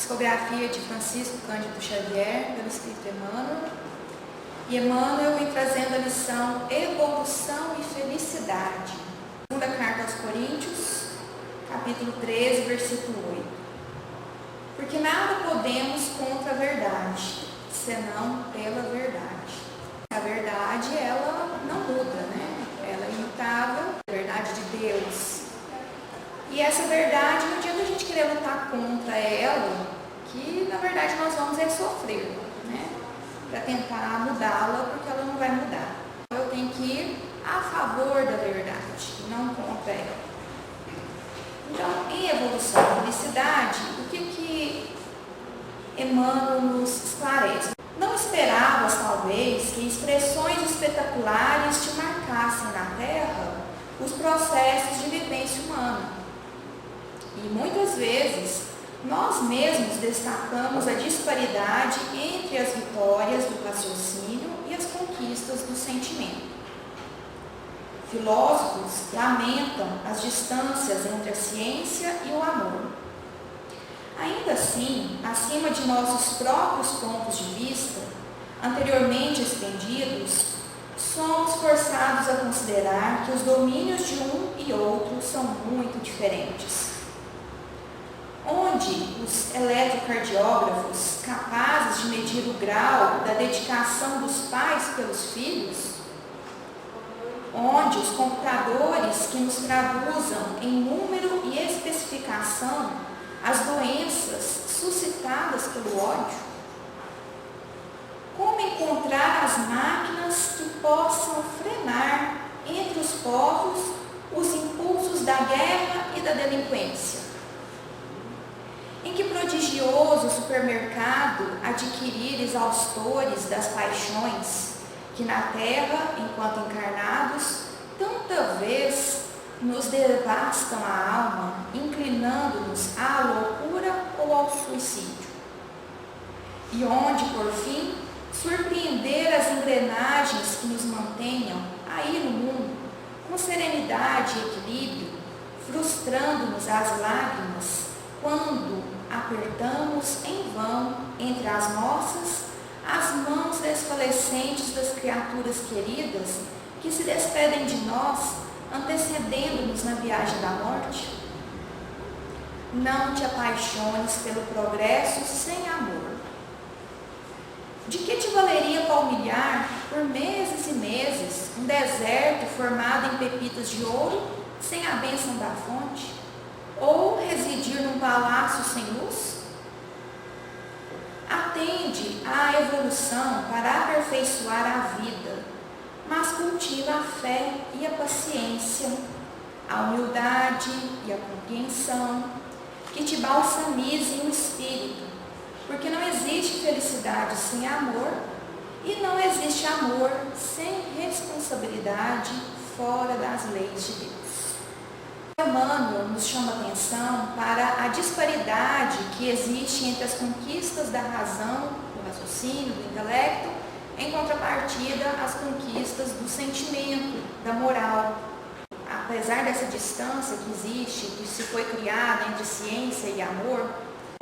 psicografia de Francisco Cândido Xavier, pelo Espírito Emmanuel. E Emmanuel vem trazendo a lição Evolução e Felicidade. Segunda carta aos Coríntios, capítulo 13, versículo 8. Porque nada podemos contra a verdade, senão pela verdade. A verdade, ela não muda, né? Ela é imutável, a verdade de Deus. E essa verdade, não adianta a gente querer lutar contra ela, que na verdade nós vamos sofrer, né? Para tentar mudá-la, porque ela não vai mudar. Eu tenho que ir a favor da verdade, não contra ela. Então, em Evolução e Felicidade, o que Emmanuel nos esclarece? Não esperavas, talvez, que expressões espetaculares te marcassem na Terra os processos de vivência humana. E muitas vezes, nós mesmos destacamos a disparidade entre as vitórias do raciocínio e as conquistas do sentimento. Filósofos lamentam as distâncias entre a ciência e o amor. Ainda assim, acima de nossos próprios pontos de vista, anteriormente extendidos, somos forçados a considerar que os domínios de um e outro são muito diferentes. Onde os eletrocardiógrafos, capazes de medir o grau da dedicação dos pais pelos filhos, onde os computadores que nos traduzam em número e especificação as doenças suscitadas pelo ódio, como encontrar as máquinas que possam frenar entre os povos os impulsos da guerra e da delinquência? Em que prodigioso supermercado adquirir exaustores das paixões que na terra, enquanto encarnados, tanta vez nos devastam a alma, inclinando-nos à loucura ou ao suicídio? E onde, por fim, surpreender as engrenagens que nos mantenham aí no mundo, com serenidade e equilíbrio, frustrando-nos as lágrimas, quando apertamos em vão entre as nossas as mãos desfalecentes das criaturas queridas que se despedem de nós, antecedendo-nos na viagem da morte? Não te apaixones pelo progresso sem amor. De que te valeria palmilhar por meses e meses um deserto formado em pepitas de ouro sem a bênção da fonte? Ou residir num palácio sem luz? Atende à evolução para aperfeiçoar a vida, mas cultiva a fé e a paciência, a humildade e a compreensão, que te balsamizem o espírito, porque não existe felicidade sem amor e não existe amor sem responsabilidade fora das leis de Deus. Emmanuel nos chama a atenção para a disparidade que existe entre as conquistas da razão, do raciocínio, do intelecto, em contrapartida às conquistas do sentimento, da moral. Apesar dessa distância que existe, que se foi criada entre ciência e amor,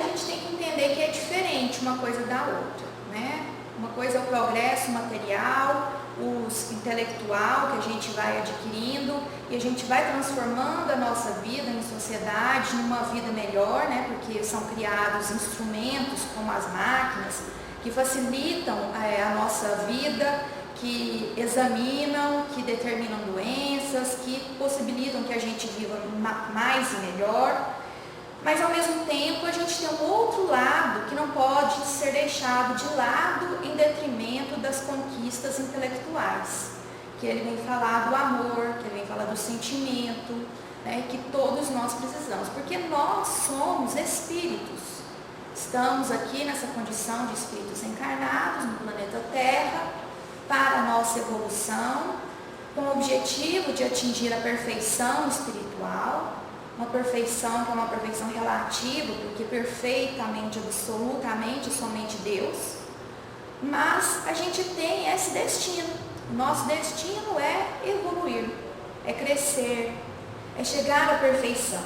a gente tem que entender que é diferente uma coisa da outra, né? Uma coisa é o progresso material, o intelectual que a gente vai adquirindo e a gente vai transformando a nossa vida em sociedade numa vida melhor, né? Porque são criados instrumentos como as máquinas que facilitam a nossa vida, que examinam, que determinam doenças, que possibilitam que a gente viva mais e melhor. Mas, ao mesmo tempo, a gente tem um outro lado que não pode ser deixado de lado em detrimento das conquistas intelectuais. Que ele vem falar do amor, que ele vem falar do sentimento, né, que todos nós precisamos. Porque nós somos espíritos. Estamos aqui nessa condição de espíritos encarnados no planeta Terra para a nossa evolução, com o objetivo de atingir a perfeição espiritual. Uma perfeição que é uma perfeição relativa, porque perfeitamente, absolutamente, somente Deus. Mas a gente tem esse destino. Nosso destino é evoluir, é crescer, é chegar à perfeição.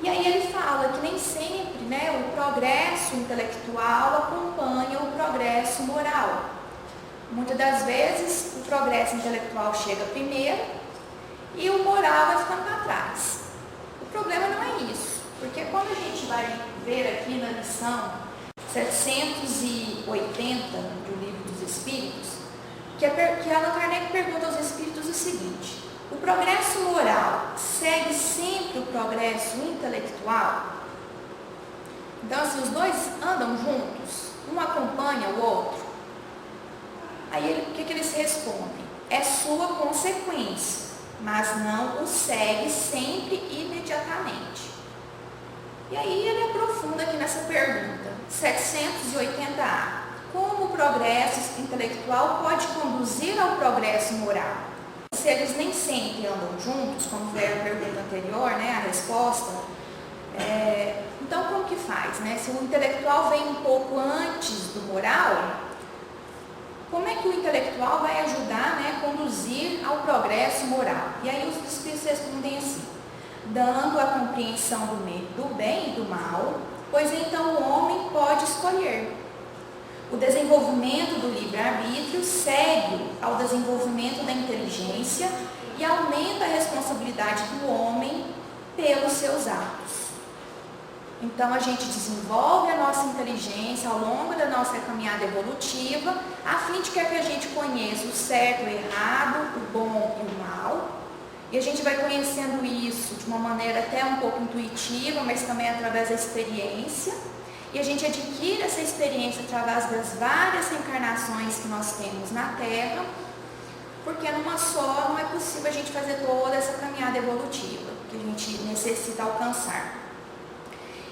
E aí ele fala que nem sempre, né, o progresso intelectual acompanha o progresso moral. Muitas das vezes o progresso intelectual chega primeiro e o moral vai ficando para trás. O problema não é isso, porque quando a gente vai ver aqui na lição 780 do Livro dos Espíritos, que Allan Kardec pergunta aos espíritos o seguinte: o progresso moral segue sempre o progresso intelectual? Então, assim, os dois andam juntos, um acompanha o outro. Aí, o que eles respondem? É sua consequência, mas não o segue sempre imediatamente. E aí ele aprofunda aqui nessa pergunta, 780A. Como o progresso intelectual pode conduzir ao progresso moral? Se eles nem sempre andam juntos, como foi a pergunta anterior, né, a resposta, então como que faz? Né? Se o intelectual vem um pouco antes do moral, como é que o intelectual vai ajudar, né, a conduzir ao progresso moral? E aí os espíritos respondem assim: dando a compreensão do bem e do mal, pois então o homem pode escolher. O desenvolvimento do livre-arbítrio segue ao desenvolvimento da inteligência e aumenta a responsabilidade do homem pelos seus atos. Então, a gente desenvolve a nossa inteligência ao longo da nossa caminhada evolutiva, a fim de que a gente conheça o certo, o errado, o bom e o mal. E a gente vai conhecendo isso de uma maneira até um pouco intuitiva, mas também através da experiência. E a gente adquire essa experiência através das várias reencarnações que nós temos na Terra, porque numa só não é possível a gente fazer toda essa caminhada evolutiva que a gente necessita alcançar.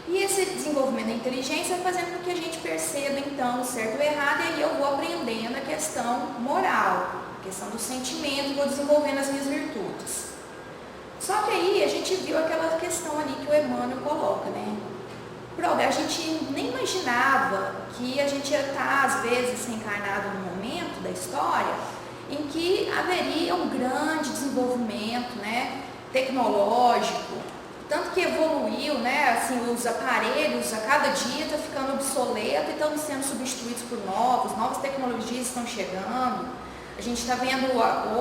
E esse desenvolvimento da inteligência vai fazendo com que a gente perceba então o certo e o errado, e aí eu vou aprendendo a questão moral, a questão do sentimento, vou desenvolvendo as minhas virtudes. Só que aí a gente viu aquela questão ali que o Emmanuel coloca, né? A gente nem imaginava que a gente ia estar, às vezes, reencarnado num momento da história em que haveria um grande desenvolvimento, né, tecnológico, tanto que evoluiu, né, assim, os aparelhos a cada dia está ficando obsoleto e estão sendo substituídos por novas tecnologias estão chegando. A gente está vendo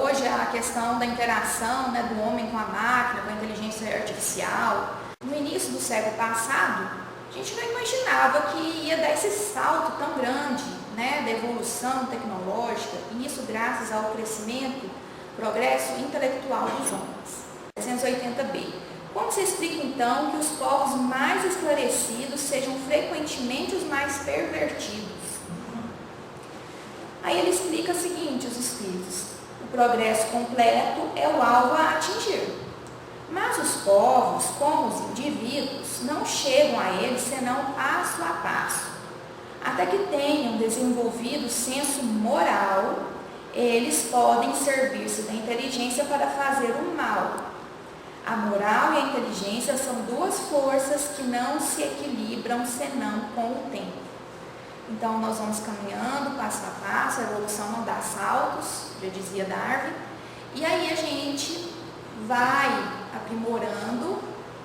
hoje a questão da interação, né, do homem com a máquina, com a inteligência artificial. No início do século passado, a gente não imaginava que ia dar esse salto tão grande, né, da evolução tecnológica, e isso graças ao crescimento, progresso intelectual dos homens. 780b. Como se explica então que os povos mais esclarecidos sejam frequentemente os mais pervertidos? Aí ele explica o seguinte, os espíritos: o progresso completo é o alvo a atingir. Mas os povos, como os indivíduos, não chegam a ele senão passo a passo. Até que tenham desenvolvido senso moral, eles podem servir-se da inteligência para fazer o mal. A moral e a inteligência são duas forças que não se equilibram senão com o tempo. Então, nós vamos caminhando passo a passo, a evolução não dá saltos, já dizia Darwin, e aí a gente vai aprimorando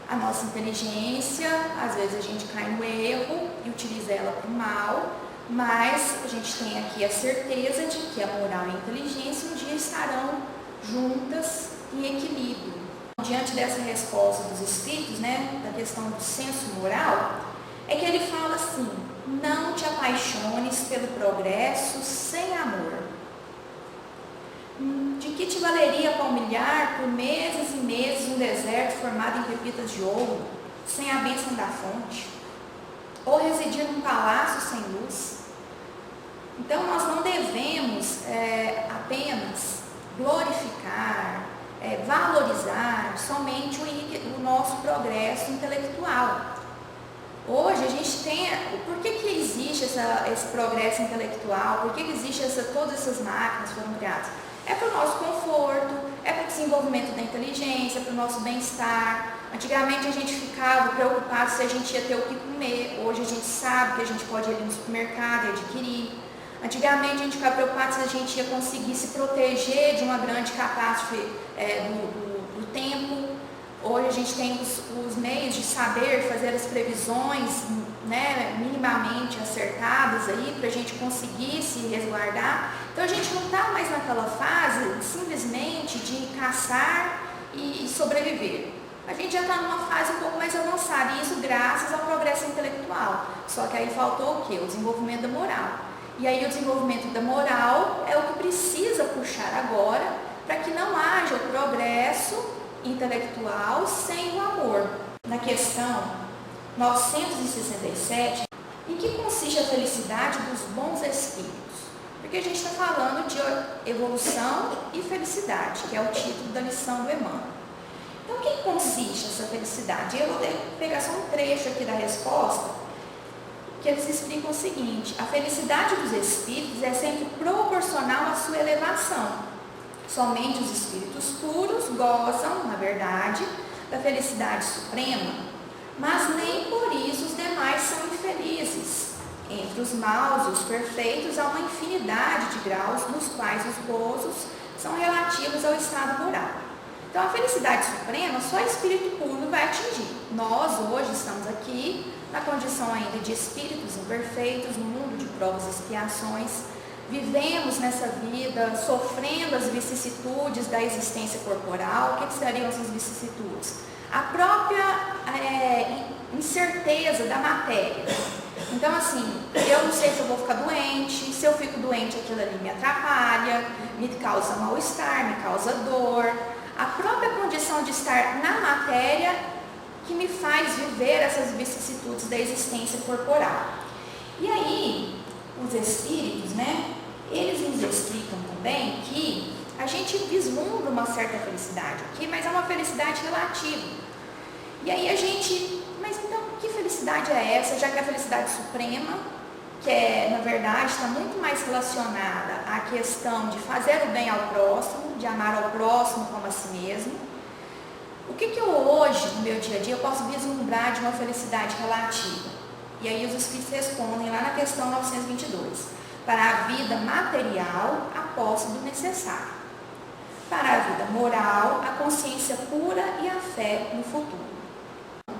a nossa inteligência, às vezes a gente cai no erro e utiliza ela para o mal, mas a gente tem aqui a certeza de que a moral e a inteligência um dia estarão juntas em equilíbrio. Diante dessa resposta dos espíritos, né, da questão do senso moral, é que ele fala assim: não te apaixones pelo progresso sem amor. De que te valeria palmilhar por meses e meses um deserto formado em pepitas de ouro, sem a bênção da fonte? Ou residir num palácio sem luz? Então, nós não devemos apenas glorificar, valorizar somente o nosso progresso intelectual. Hoje a gente tem, por que existe esse progresso intelectual, por que existe todas essas máquinas foram criadas? É para o nosso conforto, é para o desenvolvimento da inteligência, para o nosso bem-estar. Antigamente a gente ficava preocupado se a gente ia ter o que comer, hoje a gente sabe que a gente pode ir no supermercado e adquirir. Antigamente a gente ficava preocupado se a gente ia conseguir se proteger de uma grande catástrofe do tempo. Hoje a gente tem os meios de saber fazer as previsões, né, minimamente acertadas aí, para a gente conseguir se resguardar. Então a gente não está mais naquela fase simplesmente de caçar e sobreviver. A gente já está numa fase um pouco mais avançada, e isso graças ao progresso intelectual. Só que aí faltou o quê? O desenvolvimento da moral. E aí o desenvolvimento da moral é o que precisa puxar agora, para que não haja o progresso intelectual sem o amor. Na questão 967, em que consiste a felicidade dos bons espíritos? Porque a gente está falando de evolução e felicidade, que é o título da lição do Emmanuel. Então, em que consiste essa felicidade? Eu vou pegar só um trecho aqui da resposta, que eles explicam o seguinte: a felicidade dos espíritos é sempre proporcional à sua elevação. Somente os espíritos puros gozam, na verdade, da felicidade suprema, mas nem por isso os demais são infelizes. Entre os maus e os perfeitos há uma infinidade de graus nos quais os gozos são relativos ao estado moral. Então, a felicidade suprema só espírito puro vai atingir. Nós, hoje, estamos aqui na condição ainda de espíritos imperfeitos, no mundo de provas e expiações, vivemos nessa vida, sofrendo as vicissitudes da existência corporal. O que seriam essas vicissitudes? A própria incerteza da matéria. Então, assim, eu não sei se eu vou ficar doente, se eu fico doente aquilo ali me atrapalha, me causa mal-estar, me causa dor. A própria condição de estar na matéria que me faz viver essas vicissitudes da existência corporal. E aí, os espíritos, né, eles nos explicam também que a gente vislumbra uma certa felicidade aqui, mas é uma felicidade relativa. E aí a gente, mas então que felicidade é essa, já que a felicidade suprema, que na verdade está muito mais relacionada à questão de fazer o bem ao próximo, de amar ao próximo como a si mesmo. O que eu hoje, no meu dia a dia, eu posso vislumbrar de uma felicidade relativa? E aí os espíritos respondem lá na questão 922. Para a vida material, a posse do necessário. Para a vida moral, a consciência pura e a fé no futuro.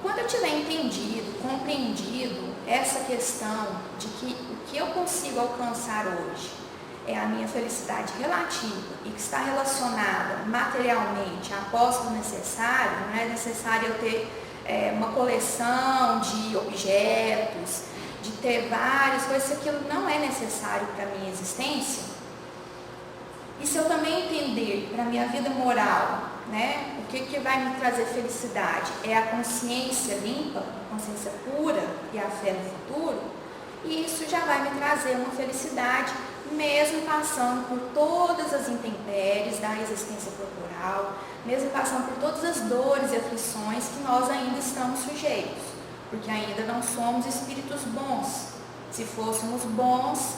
Quando eu tiver entendido, compreendido essa questão de que o que eu consigo alcançar hoje é a minha felicidade relativa e que está relacionada materialmente à posse do necessário, não é necessário eu ter uma coleção de objetos, de ter várias coisas, se aquilo não é necessário para a minha existência. E se eu também entender para a minha vida moral, né, o que vai me trazer felicidade é a consciência limpa, a consciência pura e a fé no futuro, e isso já vai me trazer uma felicidade, mesmo passando por todas as intempéries da existência corporal, mesmo passando por todas as dores e aflições que nós ainda estamos sujeitos, porque ainda não somos espíritos bons. Se fôssemos bons,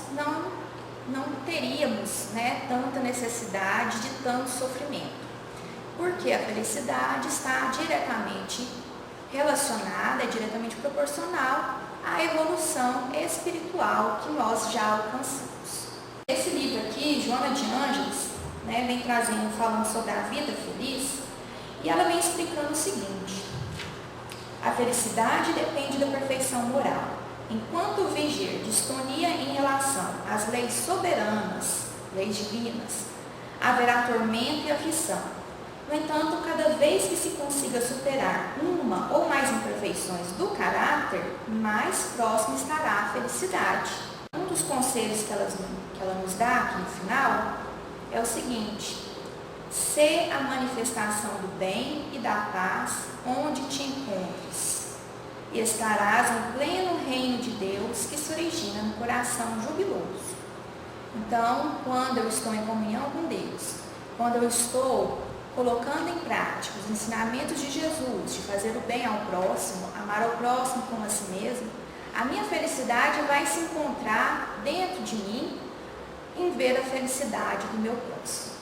não teríamos, né, tanta necessidade de tanto sofrimento, porque a felicidade está diretamente relacionada, diretamente proporcional à evolução espiritual que nós já alcançamos. Esse livro aqui, Joana de Ângeles, né, vem falando sobre a vida feliz, e ela vem explicando o seguinte: a felicidade depende da perfeição moral. Enquanto viger distonia em relação às leis soberanas, leis divinas, haverá tormento e aflição. No entanto, cada vez que se consiga superar uma ou mais imperfeições do caráter, mais próximo estará a felicidade. Um dos conselhos que ela nos dá aqui no final é o seguinte: sê a manifestação do bem e da paz onde te encontres, e estarás em pleno reino de Deus que se origina no coração jubiloso. Então, quando eu estou em comunhão com Deus, quando eu estou colocando em prática os ensinamentos de Jesus, de fazer o bem ao próximo, amar ao próximo como a si mesmo, a minha felicidade vai se encontrar dentro de mim em ver a felicidade do meu próximo.